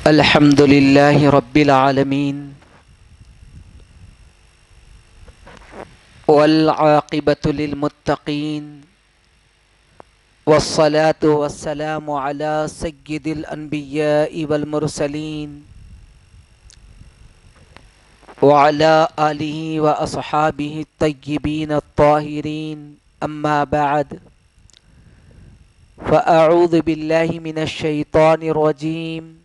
الحمد لله رب العالمين والعاقبة للمتقين والصلاة والسلام على سيد الأنبياء والمرسلين وعلى آله وأصحابه الطيبين الطاهرين أما بعد فأعوذ بالله من الشيطان الرجيم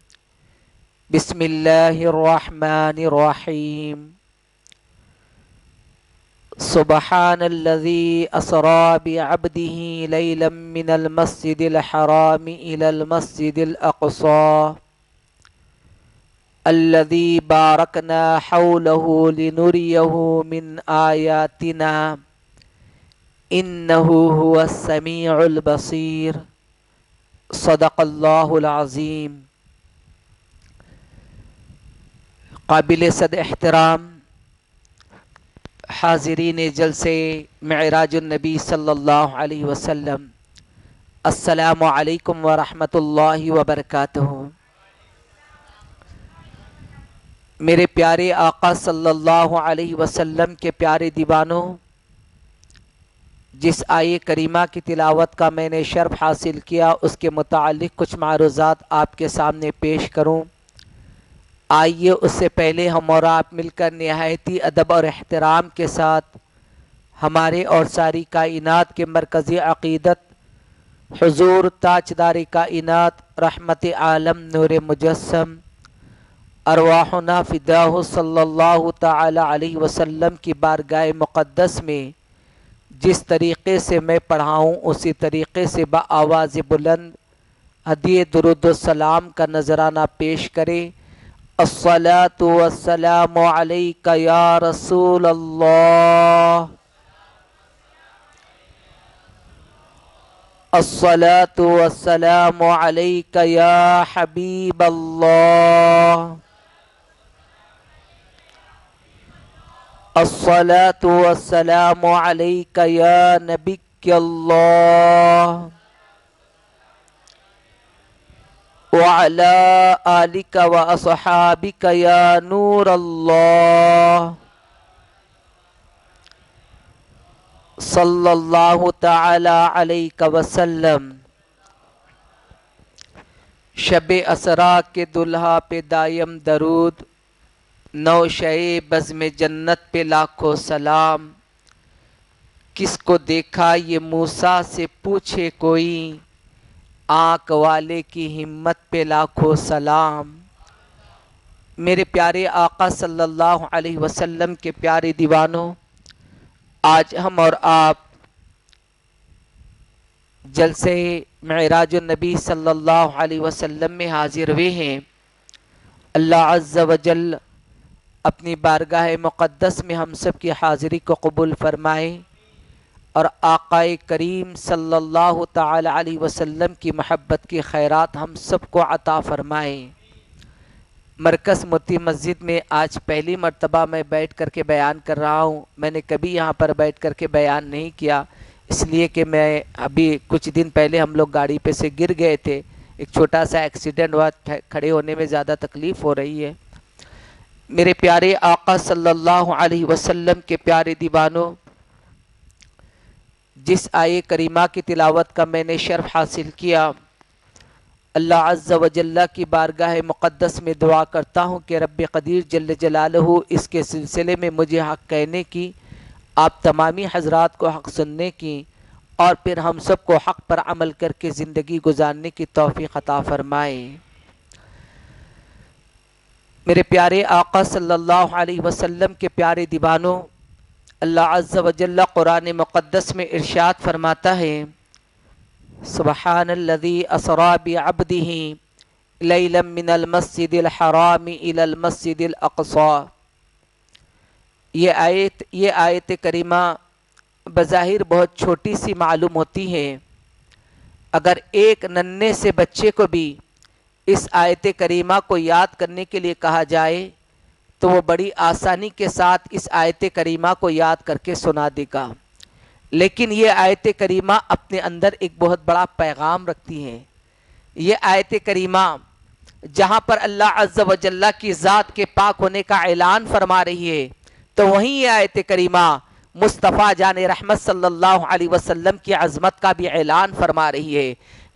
بسم الله الرحمن الرحيم سبحان الذي أسرى بعبده ليلا من المسجد الحرام إلى المسجد الأقصى الذي باركنا حوله لنريه من آياتنا إنه هو السميع البصير صدق الله العظيم۔ قابل صد احترام حاضرین جلسے معراج النبی صلی اللہ علیہ وسلم، السلام علیکم ورحمۃ اللہ وبرکاتہ۔ میرے پیارے آقا صلی اللہ علیہ وسلم کے پیارے دیوانوں، جس آیے کریمہ کی تلاوت کا میں نے شرف حاصل کیا، اس کے متعلق کچھ معروضات آپ کے سامنے پیش کروں۔ آئیے اس سے پہلے ہم اور آپ مل کر نہایتی ادب اور احترام کے ساتھ ہمارے اور ساری کائنات کے مرکزی عقیدت حضور تاجدار کائنات رحمت عالم نور مجسم ارواحنا فداہ صلی اللہ تعالی علیہ وسلم کی بارگاہ مقدس میں جس طریقے سے میں پڑھاؤں اسی طریقے سے بآواز بلند ہدیہ درود و سلام کا نذرانہ پیش کرے۔ الصلاة والسلام علیک یا رسول اللہ، الصلاة والسلام علیک یا حبیب اللہ، الصلاة والسلام علیک یا نبی اللہ، وعلى آلك وأصحابك يا نور الله، صلی اللہ تعالی علیہ وسلم۔ شب اسرا کے دلہا پہ دائم درود، نوشہ بزم جنت پہ لاکھوں سلام۔ کس کو دیکھا یہ موسیٰ سے پوچھے کوئی، آنکھ والے کی ہمت پہ لاکھوں سلام۔ میرے پیارے آقا صلی اللہ علیہ وسلم کے پیارے دیوانوں، آج ہم اور آپ جلسے معراج النبی صلی اللہ علیہ وسلم میں حاضر ہوئے ہیں۔ اللہ عز و جل اپنی بارگاہ مقدس میں ہم سب کی حاضری کو قبول فرمائے اور آقا کریم صلی اللہ تعالی علیہ وسلم کی محبت کی خیرات ہم سب کو عطا فرمائے۔ مرکز موتی مسجد میں آج پہلی مرتبہ میں بیٹھ کر کے بیان کر رہا ہوں۔ میں نے کبھی یہاں پر بیٹھ کر کے بیان نہیں کیا، اس لیے کہ میں ابھی کچھ دن پہلے ہم لوگ گاڑی پہ سے گر گئے تھے، ایک چھوٹا سا ایکسیڈنٹ ہوا، کھڑے ہونے میں زیادہ تکلیف ہو رہی ہے۔ میرے پیارے آقا صلی اللہ علیہ وسلم کے پیارے دیوانوں، جس آیے کریمہ کی تلاوت کا میں نے شرف حاصل کیا، اللہ عز و جل کی بارگاہ مقدس میں دعا کرتا ہوں کہ رب قدیر جل جلالہ اس کے سلسلے میں مجھے حق کہنے کی، آپ تمامی حضرات کو حق سننے کی اور پھر ہم سب کو حق پر عمل کر کے زندگی گزارنے کی توفیق عطا فرمائے۔ میرے پیارے آقا صلی اللہ علیہ وسلم کے پیارے دیوانوں، اللہ عز و جل قرآن مقدس میں ارشاد فرماتا ہے، سبحان الذی اسری بعبدہ لیلا من المسجد الحرام الى المسجد الاقصی۔ یہ آیت کریمہ بظاہر بہت چھوٹی سی معلوم ہوتی ہے، اگر ایک ننھے سے بچے کو بھی اس آیت کریمہ کو یاد کرنے کے لیے کہا جائے تو وہ بڑی آسانی کے ساتھ اس آیت کریمہ کو یاد کر کے سنا دے گا۔ لیکن یہ آیت کریمہ اپنے اندر ایک بہت بڑا پیغام رکھتی ہے۔ یہ آیت کریمہ جہاں پر اللہ عز و جل کی ذات کے پاک ہونے کا اعلان فرما رہی ہے، تو وہیں یہ آیت کریمہ مصطفیٰ جان رحمت صلی اللہ علیہ وسلم کی عظمت کا بھی اعلان فرما رہی ہے۔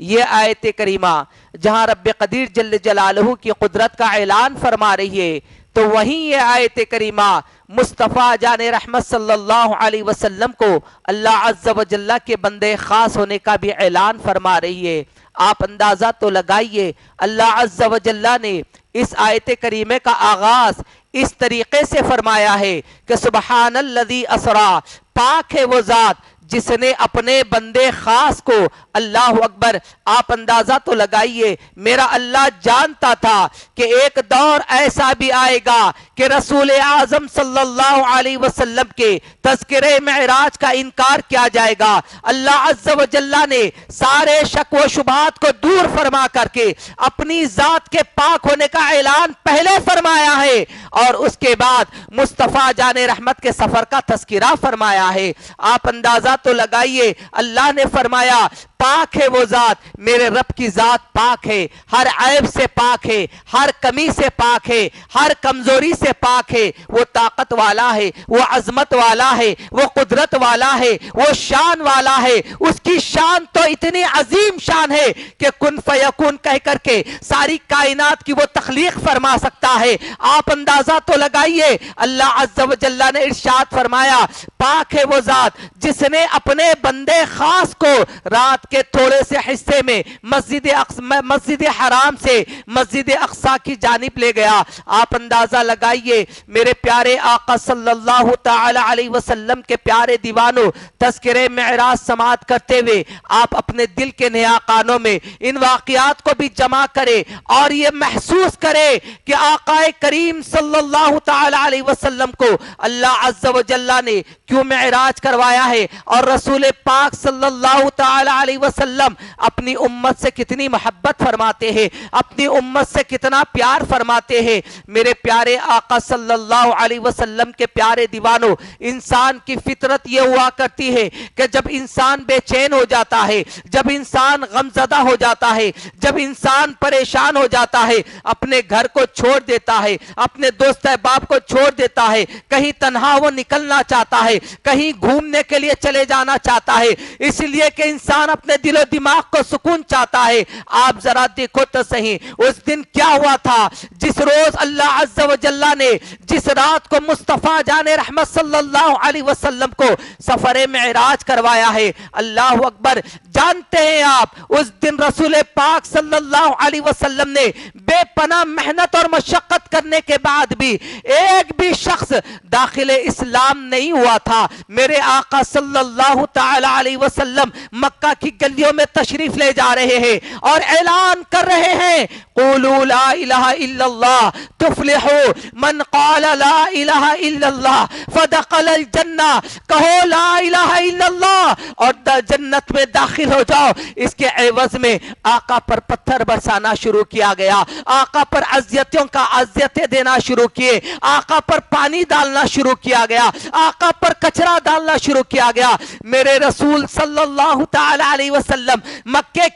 یہ آیت کریمہ جہاں رب قدیر جل جلالہ کی قدرت کا اعلان فرما رہی ہے، تو وہیں یہ آیت کریمہ مصطفیٰ جان رحمت صلی اللہ علیہ وسلم کو اللہ عز و جل کے بندے خاص ہونے کا بھی اعلان فرما رہی ہے۔ آپ اندازہ تو لگائیے، اللہ عز و جل نے اس آیت کریمہ کا آغاز اس طریقے سے فرمایا ہے کہ سبحان الذی اسرا، پاک ہے وہ ذات جس نے اپنے بندے خاص کو، اللہ اکبر۔ آپ اندازہ تو لگائیے، میرا اللہ جانتا تھا کہ ایک دور ایسا بھی آئے گا کہ رسول اعظم صلی اللہ علیہ وسلم کے تذکرے معراج کا انکار کیا جائے گا۔ اللہ عز و جل نے سارے شک و شبہات کو دور فرما کر کے اپنی ذات کے پاک ہونے کا اعلان پہلے فرمایا ہے، اور اس کے بعد مصطفیٰ جان رحمت کے سفر کا تذکرہ فرمایا ہے۔ آپ اندازہ تو لگائیے، اللہ نے فرمایا پاک ہے وہ ذات، میرے رب کی ذات پاک ہے، ہر عیب سے پاک ہے، ہر کمی سے پاک ہے، ہر کمزوری سے پاک ہے۔ وہ طاقت والا ہے، وہ عظمت والا ہے، وہ قدرت والا ہے، وہ شان والا ہے۔ اس کی شان تو اتنی عظیم شان ہے کہ کن فیکون کہہ کر کے ساری کائنات کی وہ تخلیق فرما سکتا ہے۔ آپ اندازہ تو لگائیے، اللہ عز و جل نے ارشاد فرمایا پاک ہے وہ ذات جس نے اپنے بندے خاص کو رات کے تھوڑے سے حصے میں مسجد حرام سے مسجد اقصی کی جانب لے گیا۔ آپ اندازہ لگائیے، میرے پیارے آقا صلی اللہ تعالی علیہ وسلم کے پیارے دیوانوں، تذکرے معراج سماعت کرتے ہوئے آپ اپنے دل کے نیا کانوں میں ان واقعات کو بھی جمع کرے اور یہ محسوس کرے کہ آقا کریم صلی اللہ تعالی علیہ وسلم کو اللہ عز و جل نے کیوں معراج کروایا ہے، اور رسول پاک صلی اللہ تعالی علیہ وسلم اپنی امت سے کتنی محبت فرماتے ہیں، اپنی امت سے کتنا پیار فرماتے ہیں۔ میرے پیارے آقا صلی اللہ علیہ وسلم کے پیارے دیوانوں، انسان کی فطرت یہ ہوا کرتی ہے کہ جب انسان بے چین ہو جاتا ہے، جب انسان غمزدہ ہو جاتا ہے، جب انسان پریشان ہو جاتا ہے، اپنے گھر کو چھوڑ دیتا ہے، اپنے دوست احباب کو چھوڑ دیتا ہے، کہیں تنہا وہ نکلنا چاہتا ہے، کہیں گھومنے کے لیے چلے جانا چاہتا ہے، اس لیے کہ انسان اپنے دل و دماغ کو سکون چاہتا ہے۔ آپ ذرا دیکھو تو صحیح، اس دن کیا ہوا تھا جس روز اللہ عز و جل نے جس رات کو مصطفیٰ جان رحمت صلی اللہ علیہ وسلم کو سفر معراج کروایا ہے۔ اللہ اکبر، جانتے ہیں آپ اس دن رسول پاک صلی اللہ علیہ وسلم نے بے پناہ محنت اور مشقت کرنے کے بعد بھی ایک بھی شخص داخل اسلام نہیں ہوا تھا۔ میرے آقا صلی اللہ تعالی علیہ وسلم مکہ کی گلیوں میں تشریف لے جا رہے ہیں اور اعلان کر رہے ہیں قولوا لا الہ الا اللہ تفلحوا، من قال لا الہ الا اللہ فدخل الجنہ، کہو لا الہ الا اللہ اور جنت میں داخل ہو جاؤ۔ اس کے عوض میں آقا پر پتھر برسانا شروع کیا گیا، آقا پر اذیتیں دینا شروع کیے، آقا پر پانی ڈالنا شروع کیا گیا، آقا پر کچرا ڈالنا شروع کیا گیا۔ میرے رسول صلی اللہ تعالی علیہ وسلم مکہ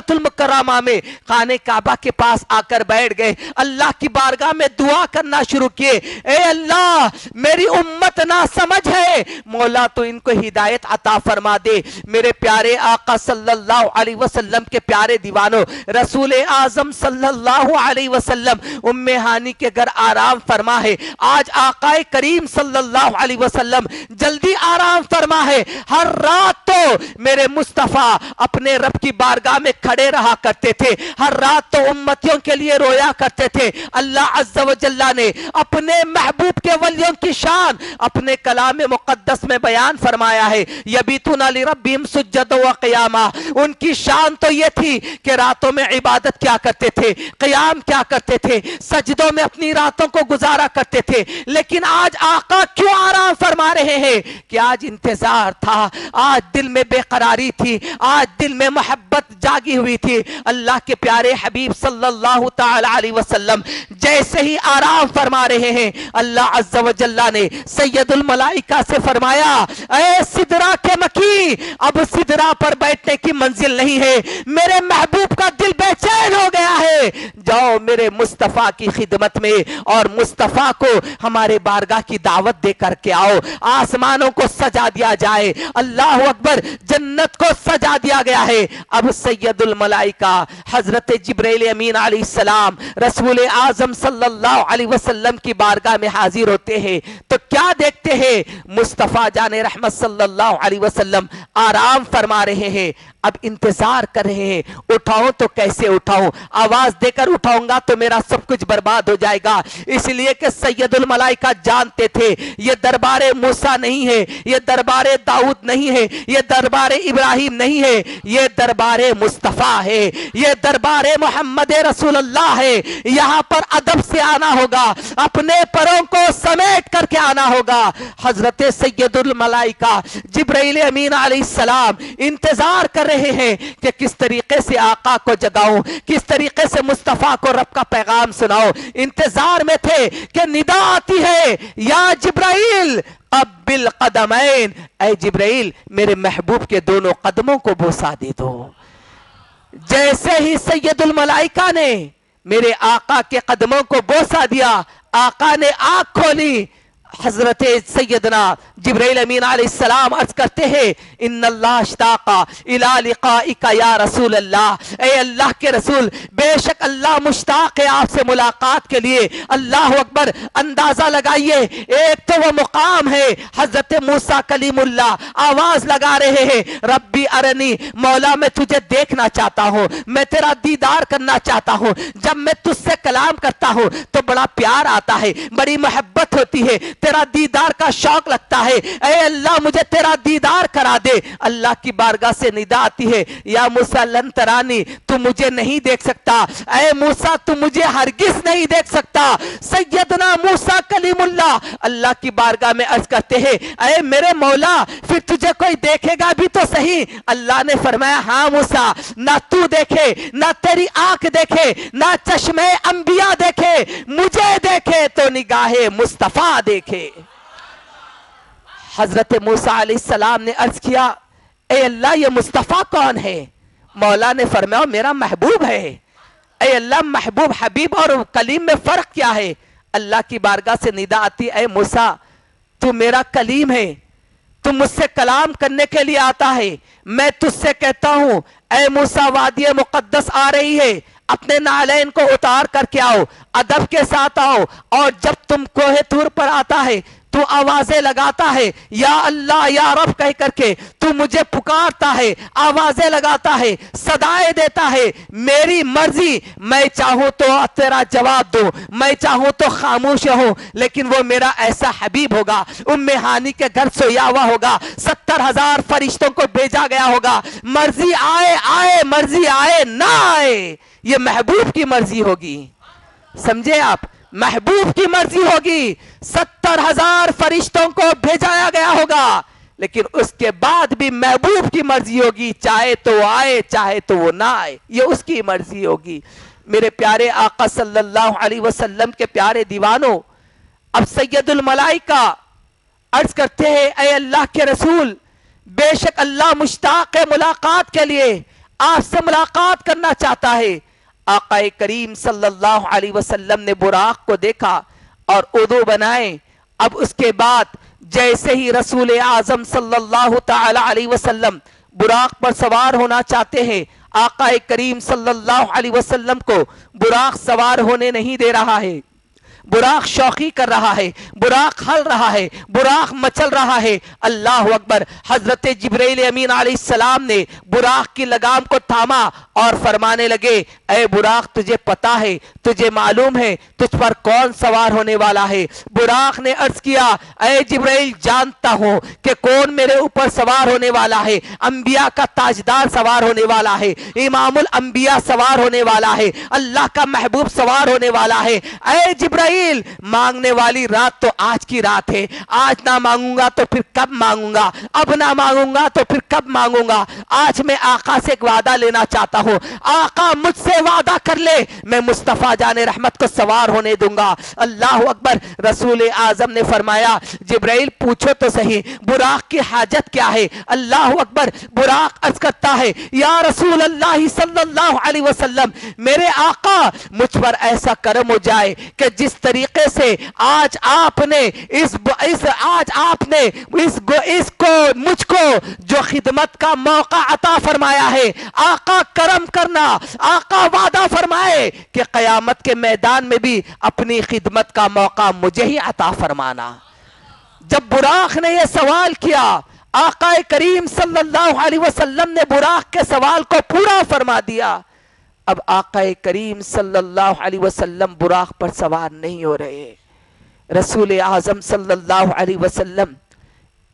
المکرمہ میں خانہ کعبہ کے پاس آ کر بیٹھ گئے، اللہ کی بارگاہ میں دعا کرنا شروع کیے، اے اللہ میری امت نہ سمجھ ہے، مولا تو ان کو ہدایت عطا فرما دے۔ میرے پیارے آقا صلی اللہ علیہ وسلم کے پیارے دیوانوں، رسول اعظم صلی اللہ علیہ وسلم ام ہانی کے گھر آرام فرما ہے۔ آج آقا کریم صلی اللہ علیہ وسلم جلدی آرام فرما ہے۔ ہر رات تو میرے مصطفیٰ اپنے رب کی بارگاہ میں کھڑے رہا کرتے تھے، ہر رات تو امتیوں کے لیے رویا کرتے تھے۔ اللہ عز و جل نے اپنے محبوب کے ولیوں کی شان اپنے کلام مقدس میں بیان فرمایا ہے، یبیتون لربہم سجدا و قیاما۔ ان کی شان تو یہ تھی کہ راتوں میں عبادت کیا کرتے تھے، قیام کیا کرتے تھے، سجدوں میں اپنی راتوں کو گزارا کرتے تھے۔ لیکن آج آقا کیوں آرام فرما رہے ہیں؟ کہ آج انتظار تھا، آج دل میں بے قراری تھی، آج دل میں محبت جاگی ہوئی تھی۔ اللہ کے پیارے حبیب صلی اللہ تعالی علیہ وسلم جیسے ہی آرام فرما رہے ہیں، اللہ عز و جل نے سید الملائکہ سے فرمایا، اے سدرہ کے مکی، اب سدرہ پر بیٹھنے کی منزل نہیں ہے، میرے محبوب کا دل بے چین ہو گیا ہے، जाओ मेरे मुस्तफ़ा की खिदमत में और मुस्तफ़ा को हमारे बारगाह की दावत दे करके आओ। आसमानों को सजा दिया जाए, अल्लाह अकबर, जन्नत को सजा दिया गया है। अब सैयदुल मलाइका हजरत जिब्राइल अमीन अलैहिस्सलाम रसूल आजम सल्लल्लाहु अलैहि वसल्लम की बारगाह में हाजिर होते हैं तो क्या देखते हैं? मुस्तफ़ा जाने रहमत सल्लल्लाहु अलैहि वसल्लम आराम फरमा रहे हैं। अब इंतजार कर रहे हैं, उठाऊं तो कैसे उठाऊं, आवाज देकर उठाऊंगा तो मेरा सब कुछ बर्बाद हो जाएगा। इसलिए कि सैयदुल मलाइका जानते थे ये दरबारे मूसा नहीं है, ये दरबारे दाऊद नहीं है, ये दरबारे इब्राहिम नहीं है, ये दरबारे मुस्तफा है, ये दरबारे मोहम्मद रसूलुल्लाह है। यहां पर अदब से आना होगा, अपने परों को समेट करके आना होगा। हजरत सैयदुल मलाइका जिब्राइल अमीन अलैहिस्सलाम इंतजार कर रहे हैं कि किस तरीके से आका को जगाऊं, किस तरीके से मुस्तफा को रब का पैगाम सुनाओ। इंतजार में थे कि निदा आती है, या जिब्राइल अब बिल कदमैन, ऐ जिब्राइल मेरे महबूब के दोनों कदमों को बोसा दे दो। जैसे ही सैयदुल मलाइका ने मेरे आका के कदमों को बोसा दिया, आका ने आंख खोली। हजरत सैयदना जिब्राइल अमीन अलैहिस्सलाम अर्ज करते हैं, इन्नल्लाह इश्ताका इला लिकाइका या रसूल अल्लाह, ए अल्लाह के रसूल, बेशक अल्लाह मुश्ताक है आपसे मुलाकात के लिए। अल्लाह अकबर, अंदाजा लगाइए, एक तो वो मुकाम है हजरत मूसा कलीमुल्लाह आवाज लगा रहे हैं, रब्बी अरनी, मौला मैं तुझे देखना चाहता हूँ, मैं तेरा दीदार करना चाहता हूँ। जब मैं तुझसे कलाम करता हूँ तो बड़ा प्यार आता है, बड़ी मोहब्बत होती है, तेरा दीदार का शौक लगता है। ऐ अल्लाह मुझे तेरा दीदार करा दे। अल्लाह की बारगाह से निदा आती है, या मूसा लन तरानी, तू मुझे नहीं देख सकता। ऐ मूसा तू मुझे हरगिज नहीं देख सकता। सैयदना मूसा कलीमुल्लाह अल्लाह की बारगाह में अर्ज करते हैं, ऐ मेरे मौला फिर तुझे कोई देखेगा भी तो सही। अल्लाह ने फरमाया, हाँ मूसा, ना तू देखे, ना तेरी आंख देखे, ना चश्मे अंबिया देखे, मुझे देखे तो निगाहे मुस्तफा देखे। हजरत मूसा अलैहिस्सलाम ने अर्ज किया, ए अल्लाह ये मुस्तफा कौन है? मौला ने फरमाया, मेरा महबूब है। ए अल्लाह, महबूब, हबीब और कलीम में फर्क क्या है? अल्लाह की बारगाह से निदा आती, ए मूसा तू मेरा कलीम है, तू मुझसे कलाम करने के लिए आता है। मैं तुझसे कहता हूं, ए मूसा वादी मुकद्दस आ रही है, अपने नालैन को उतार करके आओ, अदब के साथ आओ। और जब तुम कोहे तूर पर आता है तू आवाजें लगाता है, या अल्लाह या रब कह करके तू मुझे पुकारता है, आवाजें लगाता है, सदाएं देता है। मेरी मर्जी, मैं चाहूं तो तेरा जवाब दूं, मैं चाहूं तो खामोश रहूं, लेकिन वो मेरा ऐसा हबीब होगा, उम्मे हानी के घर सोया हुआ होगा, 70,000 फरिश्तों को भेजा गया होगा। मर्जी आए आए, मर्जी आए ना आए, ये महबूब की मर्जी होगी। समझे आप? महबूब की मर्जी होगी। 70,000 फरिश्तों को भेजाया गया होगा, लेकिन उसके बाद भी महबूब की मर्जी होगी, चाहे तो आए चाहे तो वो ना आए, ये उसकी मर्जी होगी। मेरे प्यारे आका सल्लल्लाहु अलैहि वसल्लम के प्यारे दीवानों, अब सैयदुल मलाइका अर्ज करते हैं, ऐ अल्लाह के रसूल, बेशक अल्लाह मुश्ताक है मुलाकात के लिए, आपसे मुलाकात करना चाहता है। आकाए करीम सल्लल्लाहु अलैहि वसल्लम ने बुराक को देखा और उदू बनाए। अब उसके बाद जैसे ही रसूल आजम सल्लल्लाहु ताला अलैहि वसल्लम बुराक पर सवार होना चाहते हैं, आकाए करीम सल्लल्लाहु अलैहि वसल्लम को बुराक सवार होने नहीं दे रहा है। बुराक शौकी कर रहा है, बुराक हल रहा है, बुराक मचल रहा है। अल्लाह अकबर। हजरत जिब्राइल अमीन अलैहिस्सलाम ने बुराक की लगाम को थामा और फरमाने लगे, ऐ बुराक तुझे पता है, तुझे मालूम है तुझ पर कौन सवार होने वाला है? बुराक ने अर्ज किया, ऐ जिब्राइल जानता हूं कि कौन मेरे ऊपर सवार होने वाला है। अंबिया का ताजदार सवार होने वाला है, इमामुल अंबिया सवार होने वाला है, अल्लाह का महबूब सवार होने वाला है। ऐ जिब्राइल जिब्राइल मांगने वाली रात तो आज की रात है, आज ना मांगूंगा तो फिर कब मांगूंगा, अब ना मांगूंगा तो फिर कब मांगूंगा। आज मैं आका से एक वादा लेना चाहता हूँ, आका मुझसे वादा कर ले, मैं मुस्तफा जाने रहमत को सवार होने दूंगा। अल्लाह अकबर। रसूल आजम ने फरमाया, जिब्राइल पूछो तो सही बुराक की हाजत क्या है। अल्लाह अकबर। बुराक अर्ज करता है, या रसूल अल्लाह सल्लल्लाहु अलैहि वसल्लम, मेरे आका मुझ पर ऐसा करम हो जाए कि जिस तरीके से आज आपने इसको मुझको जो खिदमत का मौका अता फरमाया है, आका करम करना, आका वादा फरमाए कि कयामत के मैदान में भी अपनी खिदमत का मौका मुझे ही अता फरमाना। जब बुराक ने यह सवाल किया, आका करीम सल्लल्लाहु अलैहि वसल्लम ने बुराक के सवाल को पूरा फरमा दिया। अब आका करीम सल्लल्लाहु अलैहि वसल्लम बुराक पर सवार नहीं हो रहे। रसूल आजम सल्लल्लाहु अलैहि वसल्लम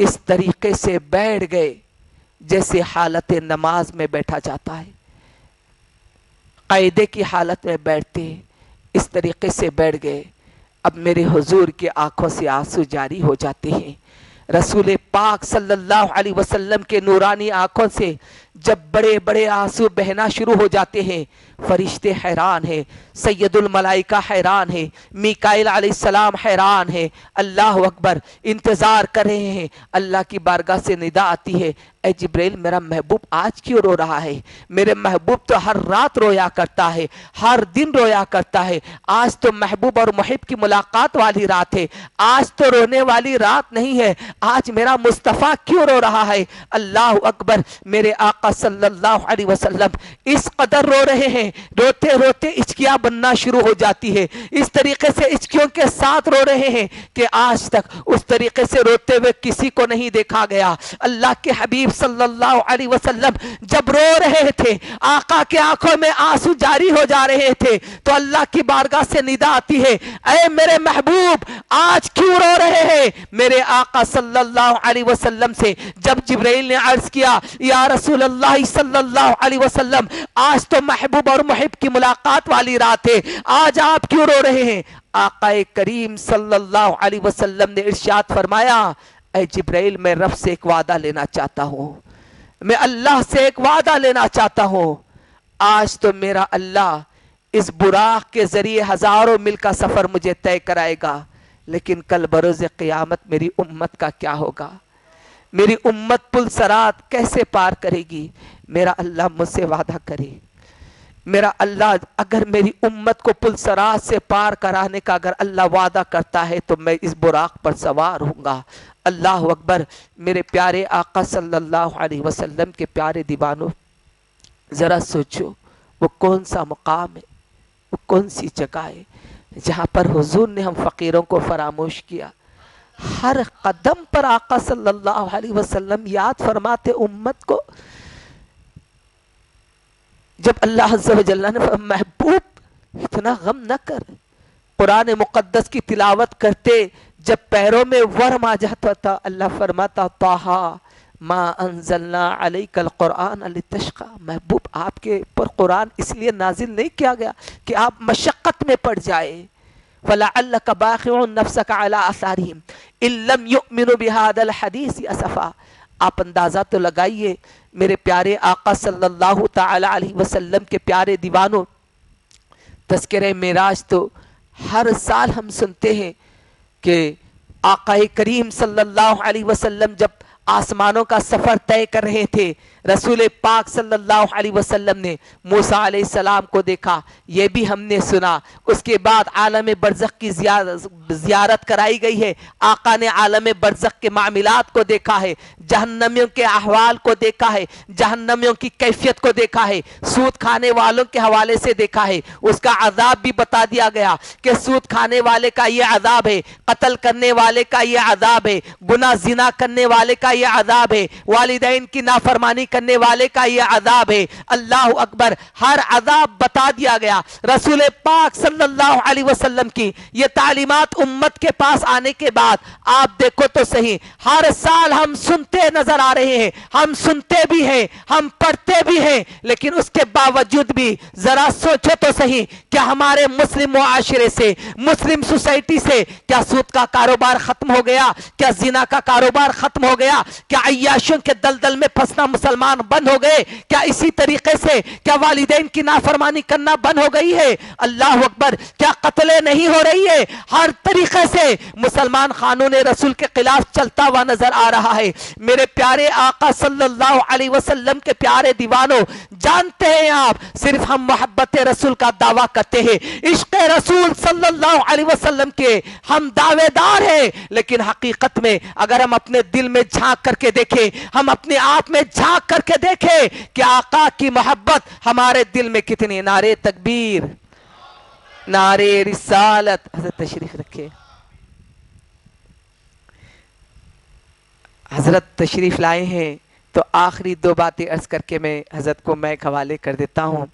इस तरीके से बैठ गए जैसे हालत नमाज में बैठा जाता है, कायदे की हालत में बैठते, इस तरीके से बैठ गए। अब मेरे हुजूर की आंखों से आंसू जारी हो जाते हैं। रसूल पाक सल्लल्लाहु अलैहि वसल्लम के नूरानी आंखों से जब बड़े बड़े आंसू बहना शुरू हो जाते हैं, फरिश्ते हैरान हैं, सैयदुल मलाइका हैरान है, मीकाइल अलैहिस्सलाम हैरान है। अल्लाह अकबर। इंतजार कर रहे हैं। अल्लाह की बारगाह से निदा आती है, ऐ जिब्राइल मेरा महबूब आज क्यों रो रहा है? मेरे महबूब तो हर रात रोया करता है, हर दिन रोया करता है, आज तो महबूब और मुहिब की मुलाकात वाली रात है, आज तो रोने वाली रात नहीं है, आज मेरा मुस्तफ़ा क्यों रो रहा है? अल्लाह अकबर। मेरे आका सल्लल्लाहु अलैहि वसल्लम इस कदर रो रहे हैं, रोते रोते इचकियां बनना शुरू हो जाती है, इस तरीके से इचकियों के साथ रो रहे हैं कि आज तक उस तरीके से रोते हुए किसी को नहीं देखा गया। अल्लाह के हबीब सल्लल्लाहु अलैहि वसल्लम जब रो रहे थे, आका के आंखों में आंसू जारी हो जा रहे थे, तो अल्लाह की बारगाह से निदा आती है, ऐ मेरे महबूब आज क्यों रो रहे हैं? मेरे आका सल्लल्लाहु अलैहि वसल्लम से जब जिब्राइल ने अर्ज किया, या रसूल अल्लाह सल्लल्लाहु अलैहि वसल्लम, आज तो महबूब और मुहिब की मुलाकात वाली रात है, आज आप क्यों रो रहे हैं? आका करीम सल्लल्लाहु अलैहि वसल्लम ने इरशाद फरमाया, ऐ जिब्राइल मैं रब से एक वादा लेना चाहता हूँ, मैं अल्लाह से एक वादा लेना चाहता हूँ। आज तो मेरा अल्लाह इस बुराक के जरिए हजारों मील का सफर मुझे तय कराएगा, लेकिन कल बरोज़ क़यामत मेरी उम्मत का क्या होगा? मेरी उम्मत पुल सरात कैसे पार करेगी? मेरा अल्लाह मुझसे वादा करे, मेरा अल्लाह अगर मेरी उम्मत को पुल सरात से पार कराने का अगर अल्लाह वादा करता है तो मैं इस बुराक पर सवार होऊंगा। अल्लाह अकबर। मेरे प्यारे आका सल्लल्लाहु अलैहि वसल्लम के प्यारे दीवानों, ज़रा सोचो वो कौन सा मुकाम है, वो कौन सी जगह है जहाँ पर हुजूर ने हम फ़कीरों को फरामोश किया। हर कदम पर आका सल्लल्लाहु अलैहि वसल्लम याद फरमाते उम्मत को। जब अल्लाह अज़्ज़ा व जल्ला ने महबूब इतना गम न कर, कुरान मुक़द्दस की तिलावत करते जब पैरों में वर्म आ जाता था, अल्लाह फरमाता ताहा मा अंज़लना अलैकल कुरान लितश्क़ा, महबूब आपके पर कुरान इसलिए नाजिल नहीं किया गया कि आप मशक्क़त में पड़ जाए। फलअल्लका बाख़िउन नफ़्सका अला आसारिहिम इल्लम युमिनु बिहादल हदीस असफ़ा। आप अंदाज़ा तो लगाइए मेरे प्यारे आका सल्लल्लाहु ताला अलैहि वसल्लम के प्यारे दीवानों, तज़किरे मेराज तो हर साल हम सुनते हैं कि आका करीम सल्लल्लाहु अलैहि वसल्लम जब आसमानों का सफ़र तय कर रहे थे, रसूल पाक सल्लल्लाहु अलैहि वसल्लम ने मूसा अलैहिस्सलाम को देखा, ये भी हमने सुना। उसके बाद आलम बरज़ख की ज़ियारत कराई गई है, आका ने आलम बरज़ख के मामलात को देखा है, जहन्नमियों के अहवाल को देखा है, जहन्नमियों की कैफियत को देखा है, सूद खाने वालों के हवाले से देखा है, उसका अजाब भी बता दिया गया कि सूद खाने वाले का ये अजाब है, कत्ल करने वाले का ये अजाब है, गुनाह जिना करने वाले का ये अजाब है, वालिदैन की नाफरमानी کرنے والے کا یہ عذاب ہے۔ اللہ اکبر، ہر عذاب بتا دیا گیا۔ رسول پاک صلی اللہ علیہ وسلم کی یہ تعلیمات امت کے پاس آنے کے بعد آپ دیکھو تو صحیح، ہر سال ہم سنتے نظر آ رہے ہیں، ہم سنتے بھی ہیں، ہم پڑھتے بھی ہیں، لیکن اس کے باوجود بھی ذرا سوچو تو صحیح، کیا ہمارے مسلم معاشرے سے، مسلم سوسائٹی سے کیا سود کا کاروبار ختم ہو گیا؟ کیا زنا کا کاروبار ختم ہو گیا؟ کیا عیاشوں کے دلدل میں پھنسنا مسلمان بند ہو گئے؟ کیا اسی طریقے سے کیا والدین کی نافرمانی کرنا بند ہو گئی ہے؟ اللہ اکبر، کیا قتلیں نہیں ہو رہی ہے؟ ہر طریقے سے مسلمان قانون رسول کے خلاف چلتا ہوا نظر آ رہا ہے۔ میرے پیارے آقا صلی اللہ علیہ وسلم کے پیارے دیوانوں، جانتے ہیں آپ صرف ہم محبت رسول کا دعویٰ کرتے ہیں، عشق رسول صلی اللہ علیہ وسلم کے ہم دعوے دار ہیں، لیکن حقیقت میں اگر ہم اپنے دل میں جھانک کر کے دیکھیں، ہم اپنے آپ میں جھانک کر کے دیکھیں کہ آقا کی محبت ہمارے دل میں کتنی۔ نعرے تکبیر، نعرے رسالت۔ حضرت تشریف رکھے، حضرت تشریف لائے ہیں، تو آخری دو باتیں عرض کر کے میں حضرت کو میں حوالے کر دیتا ہوں۔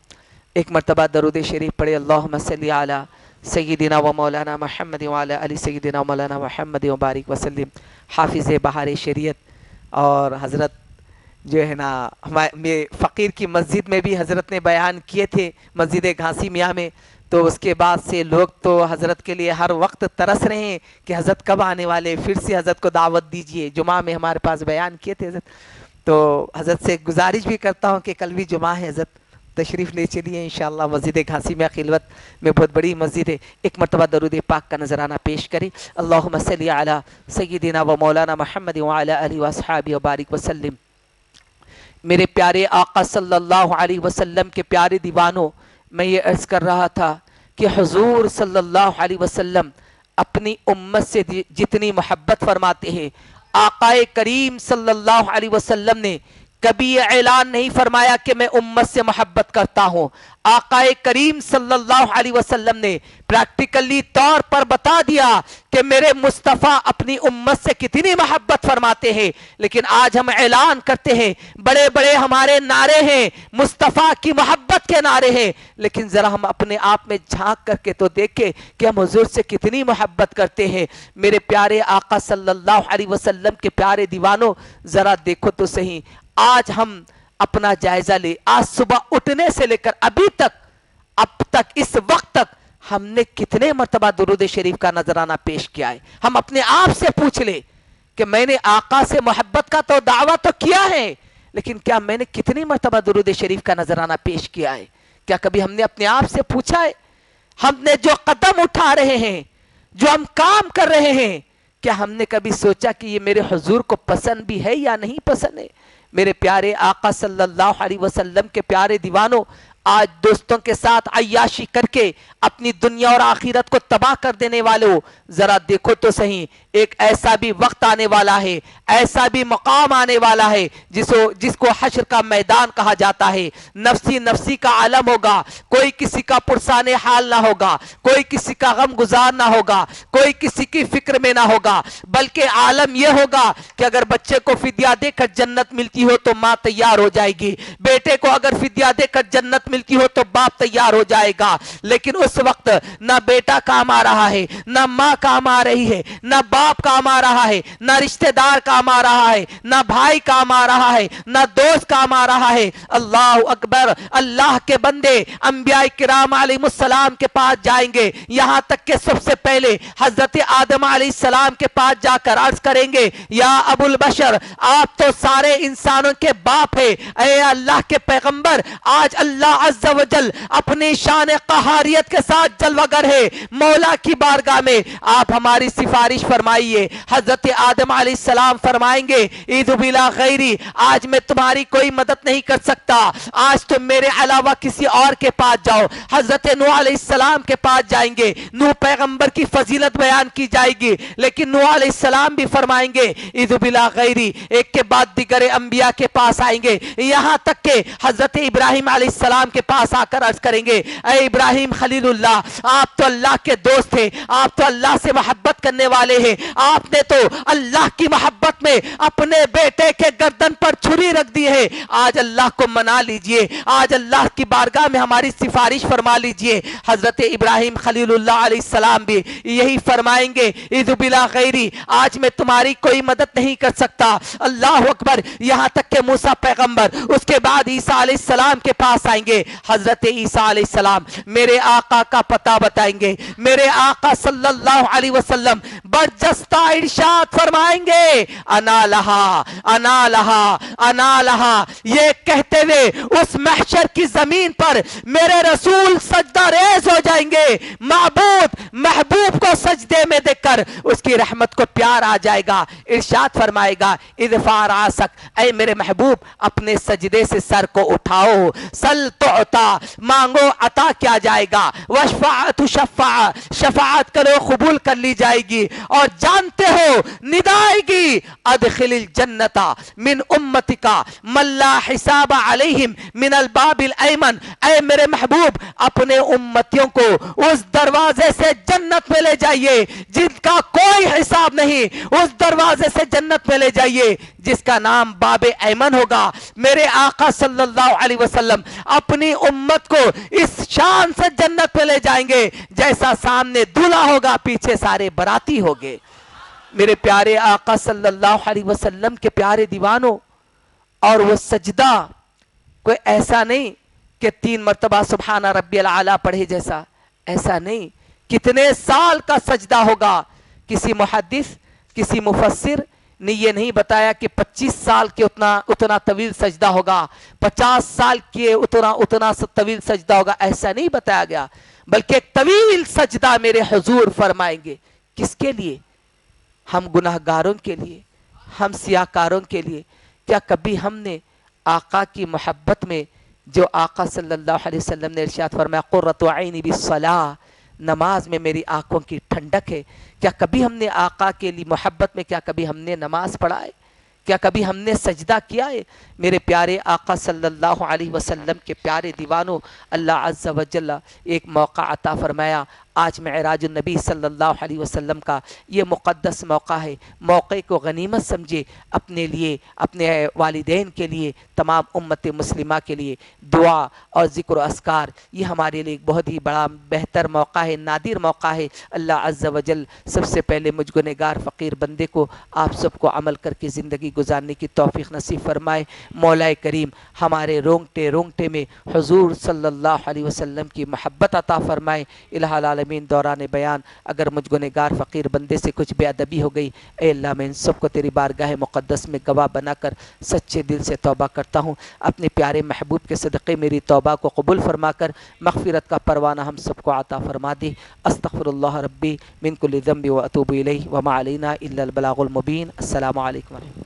ایک مرتبہ درود شریف پڑھے، اللہم صلی علی سیدنا و مولانا محمد وعلی علی سیدنا و مولانا محمد وبارک وسلم۔ حافظ بہار شریعت اور حضرت جو ہے نا فقیر کی مسجد میں بھی حضرت نے بیان کیے تھے، مسجد گھانسی میاں میں، تو اس کے بعد سے لوگ تو حضرت کے لیے ہر وقت ترس رہے ہیں کہ حضرت کب آنے والے، پھر سے حضرت کو دعوت دیجئے۔ جمعہ میں ہمارے پاس بیان کیے تھے حضرت، تو حضرت سے گزارش بھی کرتا ہوں کہ کل بھی جمعہ ہے، حضرت تشریف لے چلیے انشاءاللہ۔ مسجد گھانسی میں خلوت میں بہت بڑی مسجد ہے، ایک مرتبہ درود پاک کا نذرانہ پیش کریں۔ اللہم صلی علی سیدنا و مولانا محمد وعلی آلہ واصحابہ وبارک وسلم۔ میرے پیارے آقا صلی اللہ علیہ وسلم کے پیارے دیوانوں، میں یہ عرض کر رہا تھا کہ حضور صلی اللہ علیہ وسلم اپنی امت سے جتنی محبت فرماتے ہیں، آقا کریم صلی اللہ علیہ وسلم نے کبھی یہ اعلان نہیں فرمایا کہ میں امت سے محبت کرتا ہوں۔ آقا کریم صلی اللہ علیہ وسلم نے پریکٹیکلی طور پر بتا دیا کہ میرے مصطفیٰ اپنی امت سے کتنی محبت فرماتے ہیں، لیکن آج ہم اعلان کرتے ہیں، بڑے بڑے ہمارے نعرے ہیں، مصطفیٰ کی محبت کے نعرے ہیں، لیکن ذرا ہم اپنے آپ میں جھانک کر کے تو دیکھیں کہ ہم حضور سے کتنی محبت کرتے ہیں۔ میرے پیارے آقا صلی اللہ علیہ وسلم کے پیارے دیوانوں، ذرا دیکھو تو صحیح، آج ہم اپنا جائزہ لے، آج صبح اٹھنے سے لے کر ابھی تک، اب تک اس وقت تک ہم نے کتنے مرتبہ درود شریف کا نذرانہ پیش کیا ہے؟ ہم اپنے آپ سے پوچھ لیں کہ میں نے آقا سے محبت کا تو دعویٰ تو کیا ہے، لیکن کیا میں نے کتنی مرتبہ درود شریف کا نذرانہ پیش کیا ہے؟ کیا کبھی ہم نے اپنے آپ سے پوچھا ہے؟ ہم نے جو قدم اٹھا رہے ہیں، جو ہم کام کر رہے ہیں، کیا ہم نے کبھی سوچا کہ یہ میرے حضور کو پسند بھی ہے یا نہیں پسند ہے؟ میرے پیارے آقا صلی اللہ علیہ وسلم کے پیارے دیوانوں، آج دوستوں کے ساتھ عیاشی کر کے اپنی دنیا اور آخرت کو تباہ کر دینے والوں، ذرا دیکھو تو صحیح، ایک ایسا بھی وقت آنے والا ہے، ایسا بھی مقام آنے والا ہے جس کو حشر کا میدان کہا جاتا ہے۔ نفسی نفسی کا عالم ہوگا، کوئی کسی کا پرسان حال نہ ہوگا، کوئی کسی کا غم گزار نہ ہوگا، کوئی کسی کی فکر میں نہ ہوگا، بلکہ عالم یہ ہوگا کہ اگر بچے کو فدیہ دے کر جنت ملتی ہو تو ماں تیار ہو جائے گی، بیٹے کو اگر فدیہ دے کر جنت ملتی ہو تو باپ تیار ہو جائے گا، لیکن اس وقت نہ بیٹا کام آ رہا ہے، نہ ماں کام آ رہی ہے، نہ باپ کام آ رہا ہے، نہ رشتہ دار کام آ رہا ہے، نہ بھائی کام آ رہا ہے، نہ دوست کام آ رہا ہے۔ اللہ اکبر، اللہ کے بندے انبیاء کرام علیہ السلام کے پاس جائیں گے، یہاں تک کہ سب سے پہلے حضرت آدم علیہ السلام کے پاس جا کر عرض کریں گے، یا ابو البشر، آپ تو سارے انسانوں کے باپ ہیں، اے اللہ کے پیغمبر، آج اللہ عز و جل اپنی شان قہاریت کے ساتھ جلوگر ہے، مولا کی بارگاہ میں آپ ہماری سفارش فرمائیے۔ حضرت آدم علیہ السلام فرمائیں گے، عید بلا غیری، آج میں تمہاری کوئی مدد نہیں کر سکتا، آج تم میرے علاوہ کسی اور کے پاس جاؤ۔ حضرت نوح علیہ السلام کے پاس جائیں گے، نوح پیغمبر کی فضیلت بیان کی جائے گی، لیکن نوح علیہ السلام بھی فرمائیں گے عید بلا غیری، ایک کے بعد دیگر انبیاء کے پاس آئیں گے، یہاں تک کہ حضرت ابراہیم علیہ السلام के पास आकर अर्ज करेंगे, ऐ इब्राहिम खलीलुल्लाह, आप तो अल्लाह के दोस्त थे, आप तो अल्लाह से मोहब्बत करने वाले हैं, आपने तो अल्लाह की मोहब्बत में अपने बेटे के गर्दन पर छुरी रख दी है, आज अल्लाह को मना लीजिए, आज अल्लाह की बारगाह में हमारी सिफारिश फरमा लीजिए। हजरत इब्राहिम खलीलुल्लाह अलैहिस्सलाम भी यही फरमाएंगे, इज़ बिला गैरी, आज मैं तुम्हारी कोई मदद नहीं कर सकता। अल्लाह अकबर। यहाँ तक के मूसा पैगंबर, उसके बाद ईसा अलैहिस्सलाम के पास आएंगे। हजरत ईसा अलैहिस्सलाम मेरे आका का पता बताएंगे, मेरे आका सल्लल्लाहु अलैहि वसल्लम बरजस्ता इरशाद फरमाएंगे, अना लहा अना लहा अना लहा। ये कहते हुए उस महशर की जमीन पर मेरे रसूल सजदा रेज हो जाएंगे, माबूद महबूब को सजदे में देखकर उसकी रहमत को प्यार आ जाएगा। इरशाद फरमाएगा, इज़फार आसक, ऐ मेरे महबूब अपने सजदे से सर को उठाओ, सल तो अता, मांगो अता किया जाएगा, वशफाअतु शफा, शफाअत करो कबूल कर ली जाएगी। और जानते हो निदाएगी, अदखिलिल जन्नता मिन उम्मतिका मल्ला हिसाब अलैहिम मिन अल बाबिल ऐमन, ऐ मेरे महबूब अपने उम्मतियों को उस दरवाजे से जन्नत में ले जाइए जिनका कोई हिसाब नहीं, उस दरवाजे से जन्नत में ले जाइए जिसका नाम बाबे ऐमन होगा। मेरे आका सल्लल्लाहु अलैहि वसल्लम अपनी उम्मत को इस शान से जन्नत में ले जाएंगे जैसा सामने दूल्हा होगा, पीछे सारे बराती होंगे। मेरे प्यारे आका सल्लल्लाहु अलैहि वसल्लम के प्यारे दीवानों, और वो सजदा कोई ऐसा नहीं कि 3 मर्तबा सुभान रब्बियल आला पढ़े जैसा, ऐसा नहीं, कितने साल का सजदा होगा। किसी मुहद्दिस, किसी मुफस्सिर ने ये नहीं बताया कि 25 साल के उतना तवील सजदा होगा, 50 साल के उतना तवील सजदा होगा, ऐसा नहीं बताया गया, बल्कि एक तवील सजदा मेरे हुजूर फरमाएंगे। किसके लिए? हम गुनाहगारों के लिए, हम सियाकारों के लिए। क्या कभी हमने आका की मोहब्बत में, जो आका सल्लल्लाहु अलैहि वसल्लम ने इरशाद फरमाया, कुर्रतु ऐनी बिस्सलाह, नमाज में मेरी आंखों की ठंडक है, क्या कभी हमने आका के लिए मोहब्बत में, क्या कभी हमने नमाज पढ़ा है? क्या कभी हमने सजदा किया है? मेरे प्यारे आका सल्लल्लाहु अलैहि वसल्लम के प्यारे दीवानों, अल्लाह अज़्ज़ा व जल्ला एक मौका अता फरमाया। आज मेराजुन नबी सल्लल्लाहु अलैहि वसल्लम का ये मुक़द्दस मौका है। मौके को गनीमत समझे, अपने लिए, अपने वालिदैन के लिए, तमाम उम्मत मुस्लिमा के लिए दुआ और ज़िक्र अस्कार, ये हमारे लिए एक बहुत ही बड़ा बेहतर मौका है, नादिर मौका है। अल्लाह अज़्ज़ा व जल सबसे पहले मुझ गुनहगार फ़कीर बंदे को, आप सबको अमल करके ज़िंदगी गुजारने की तौफ़ीक़ नसीब फरमाए। मौला करीम हमारे रोंगटे रोंगटे में हुज़ूर सल्लल्लाहु अलैहि वसल्लम की मोहब्बत अता फरमाए। इलाहुल आलमीन दौरान बयान अगर मुझ गुनहगार फ़कीर बंदे से कुछ बेअदबी हो गई, ए अल्लाह मैं इन सबको तेरी बारगाह मुक़द्दस में गवाह बनाकर सच्चे दिल से तौबा करता हूँ। अपने प्यारे महबूब के सदक़े मेरी तौबा को कबूल फरमाकर मग़फ़िरत का परवाना हम सबको अता फरमा दे। अस्तग़फ़िरुल्लाह रब्बी मिन कुल्लि ज़ंबि व अतूबु इलैहि व मा अलैना इल्लल बलागुल मुबीन। अस्सलामु अलैकुम।